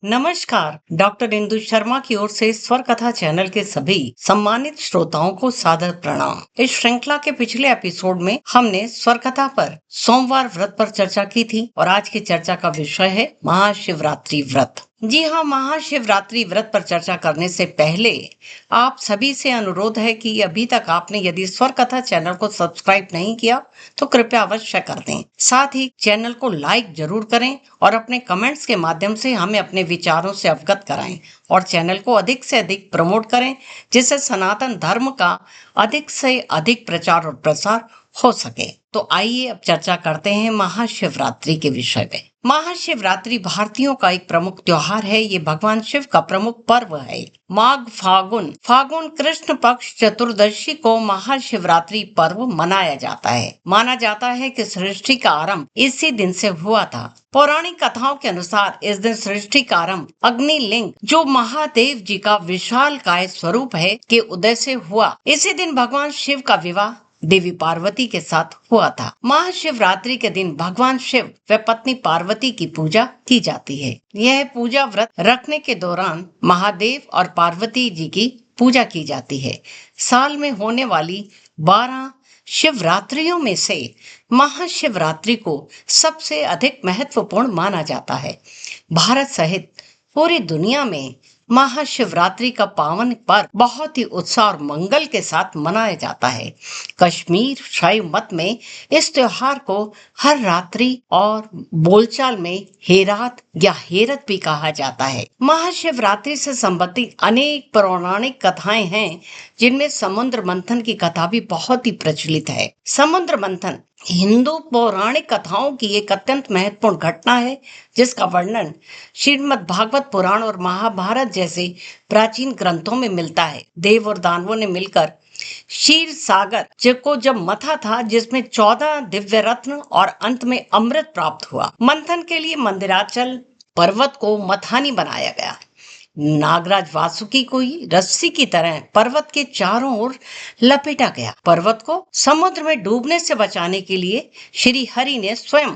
नमस्कार, डॉक्टर इंदु शर्मा की ओर से स्वर कथा चैनल के सभी सम्मानित श्रोताओं को सादर प्रणाम। इस श्रृंखला के पिछले एपिसोड में हमने स्वर कथा पर सोमवार व्रत पर चर्चा की थी और आज की चर्चा का विषय है महाशिवरात्रि व्रत। जी हाँ, महाशिवरात्रि व्रत पर चर्चा करने से पहले आप सभी से अनुरोध है कि अभी तक आपने यदि स्वर कथा चैनल को सब्सक्राइब नहीं किया तो कृपया अवश्य कर दें। साथ ही चैनल को लाइक जरूर करें और अपने कमेंट्स के माध्यम से हमें अपने विचारों से अवगत कराएं और चैनल को अधिक से अधिक प्रमोट करें, जिससे सनातन धर्म का अधिक से अधिक प्रचार और प्रसार हो सके। तो आइए अब चर्चा करते हैं महाशिवरात्रि के विषय में। महाशिवरात्रि भारतीयों का एक प्रमुख त्योहार है। ये भगवान शिव का प्रमुख पर्व है। माघ फागुन कृष्ण पक्ष चतुर्दशी को महाशिवरात्रि पर्व मनाया जाता है। माना जाता है कि सृष्टि का आरंभ इसी दिन से हुआ था। पौराणिक कथाओं के अनुसार इस दिन सृष्टि का आरंभ अग्निलिंग, जो महादेव जी का विशालकाय स्वरूप है, के उदय से हुआ। इसी दिन भगवान शिव का विवाह देवी पार्वती के साथ हुआ था। महाशिवरात्रि के दिन भगवान शिव व पत्नी पार्वती की पूजा की जाती है। यह पूजा व्रत रखने के दौरान महादेव और पार्वती जी की पूजा की जाती है। साल में होने वाली 12 शिवरात्रियों में से महाशिवरात्रि को सबसे अधिक महत्वपूर्ण माना जाता है। भारत सहित पूरी दुनिया में महाशिवरात्रि का पावन पर्व बहुत ही उत्साह और मंगल के साथ मनाया जाता है। कश्मीर शैव मत में इस त्योहार को हर रात्रि और बोलचाल में हेरात या हेरत भी कहा जाता है। महाशिवरात्रि से संबंधित अनेक पौराणिक कथाएं हैं, जिनमें समुद्र मंथन की कथा भी बहुत ही प्रचलित है। समुद्र मंथन हिंदू पौराणिक कथाओं की एक अत्यंत महत्वपूर्ण घटना है, जिसका वर्णन श्रीमद् भागवत पुराण और महाभारत जैसे प्राचीन ग्रंथों में मिलता है। देव और दानवों ने मिलकर क्षीर सागर को जब मथा था, जिसमें 14 दिव्य रत्न और अंत में अमृत प्राप्त हुआ। मंथन के लिए मंदिराचल पर्वत को मथानी बनाया गया। नागराज वासुकी को ही रस्सी की तरह पर्वत के चारों ओर लपेटा गया। पर्वत को समुद्र में डूबने से बचाने के लिए श्री हरि ने स्वयं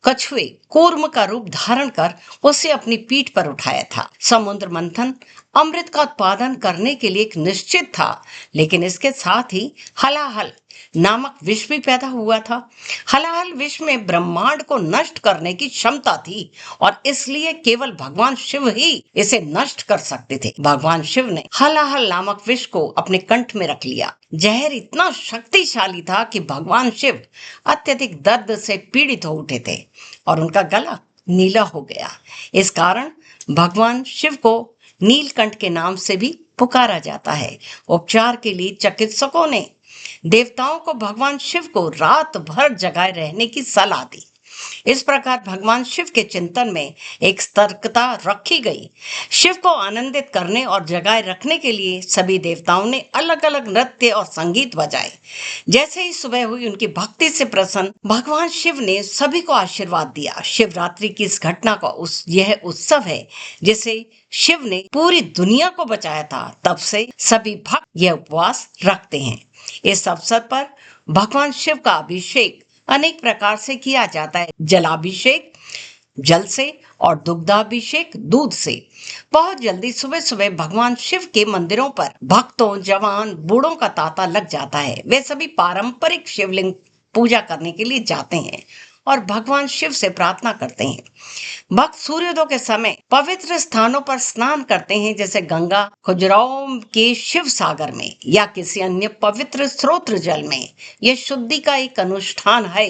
कछुए कूर्म का रूप धारण कर उसे अपनी पीठ पर उठाया था। समुद्र मंथन अमृत का उत्पादन करने के लिए एक निश्चित था, लेकिन इसके साथ ही हलाहल नामक विष भी पैदा हुआ था। हलाहल विष में ब्रह्मांड को नष्ट करने की क्षमता थी और इसलिए केवल भगवान शिव ही इसे नष्ट कर सकते थे। भगवान शिव ने हलाहल नामक विष को अपने कंठ में रख लिया। जहर इतना शक्तिशाली था कि भगवान शिव अत्यधिक दर्द से पीड़ित हो उठे थे और उनका गला नीला हो गया। इस कारण भगवान शिव को नीलकंठ के नाम से भी पुकारा जाता है। उपचार के लिए चिकित्सकों ने देवताओं को भगवान शिव को रात भर जगाए रहने की सलाह दी। इस प्रकार भगवान शिव के चिंतन में एक सतर्कता रखी गई। शिव को आनंदित करने और जगाए रखने के लिए सभी देवताओं ने अलग अलग नृत्य और संगीत बजाए। जैसे ही सुबह हुई, उनकी भक्ति से प्रसन्न भगवान शिव ने सभी को आशीर्वाद दिया। शिवरात्रि की इस घटना का यह उत्सव है जिसे शिव ने पूरी दुनिया को बचाया था। तब से सभी भक्त यह उपवास रखते हैं। इस अवसर पर भगवान शिव का अभिषेक अनेक प्रकार से किया जाता है। जलाभिषेक जल से और दुग्धाभिषेक दूध से। बहुत जल्दी सुबह सुबह भगवान शिव के मंदिरों पर भक्तों, जवान, बूढ़ों का तांता लग जाता है। वे सभी पारंपरिक शिवलिंग पूजा करने के लिए जाते हैं और भगवान शिव से प्रार्थना करते हैं। भक्त सूर्योदय के समय पवित्र स्थानों पर स्नान करते हैं, जैसे गंगा, खजुराहो के शिव सागर में या किसी अन्य पवित्र स्रोत जल में। यह शुद्धि का एक अनुष्ठान है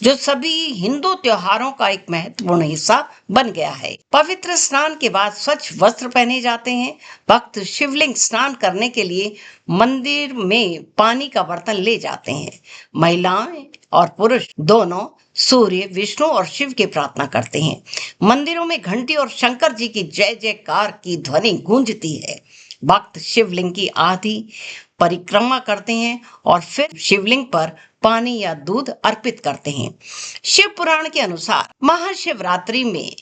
जो सभी हिंदू त्योहारों का एक महत्वपूर्ण हिस्सा बन गया है। पवित्र स्नान के बाद स्वच्छ वस्त्र पहने जाते हैं। भक्त शिवलिंग स्नान करने के लिए मंदिर में पानी का बर्तन ले जाते हैं। महिलाएं और पुरुष दोनों सूर्य, विष्णु और शिव की प्रार्थना करते हैं। मंदिरों में घंटी और शंकर जी की जय जयकार की ध्वनि गूंजती है। भक्त शिवलिंग की आधी परिक्रमा करते हैं और फिर शिवलिंग पर पानी या दूध अर्पित करते हैं। शिव पुराण के अनुसार महाशिवरात्रि में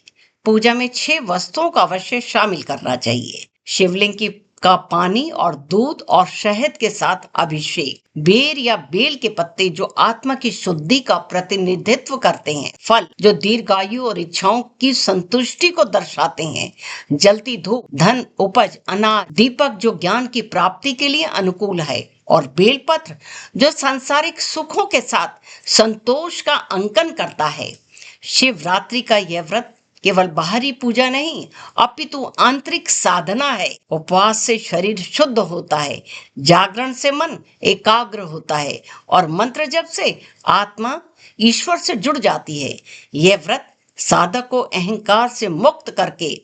पूजा में 6 वस्तुओं का अवश्य शामिल करना चाहिए। शिवलिंग की का पानी और दूध और शहद के साथ अभिषेक। बेर या बेल के पत्ते जो आत्मा की शुद्धि का प्रतिनिधित्व करते हैं। फल जो दीर्घायु और इच्छाओं की संतुष्टि को दर्शाते हैं। जलती धूप धन, उपज, अनाज। दीपक जो ज्ञान की प्राप्ति के लिए अनुकूल है। और बेलपत्र जो सांसारिक सुखों के साथ संतोष का अंकन करता है। शिवरात्रि का यह व्रत केवल बाहरी पूजा नहीं, अपितु आंतरिक साधना है। उपवास से शरीर शुद्ध होता है, जागरण से मन एकाग्र होता है और मंत्र जप से आत्मा ईश्वर से जुड़ जाती है। यह व्रत साधक को अहंकार से मुक्त करके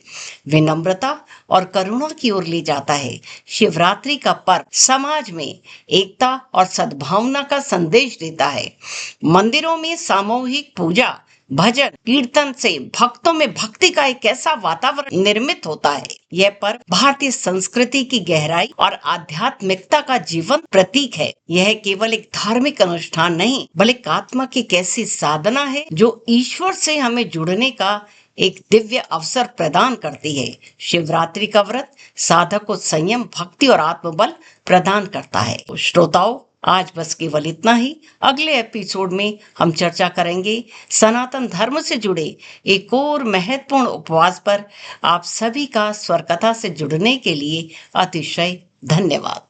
विनम्रता और करुणा की ओर ले जाता है। शिवरात्रि का पर्व समाज में एकता और सद्भावना का संदेश देता है। मंदिरों में सामूहिक पूजा, भजन, कीर्तन से भक्तों में भक्ति का एक ऐसा वातावरण निर्मित होता है। यह पर्व भारतीय संस्कृति की गहराई और आध्यात्मिकता का जीवन प्रतीक है। यह केवल एक धार्मिक अनुष्ठान नहीं, बल्कि आत्मा की एक ऐसी साधना है जो ईश्वर से हमें जुड़ने का एक दिव्य अवसर प्रदान करती है। शिवरात्रि का व्रत साधक को संयम, भक्ति और आत्मबल प्रदान करता है। तो श्रोताओं, आज बस केवल इतना ही। अगले एपिसोड में हम चर्चा करेंगे सनातन धर्म से जुड़े एक और महत्वपूर्ण उपवास पर। आप सभी का स्वर कथा से जुड़ने के लिए अतिशय धन्यवाद।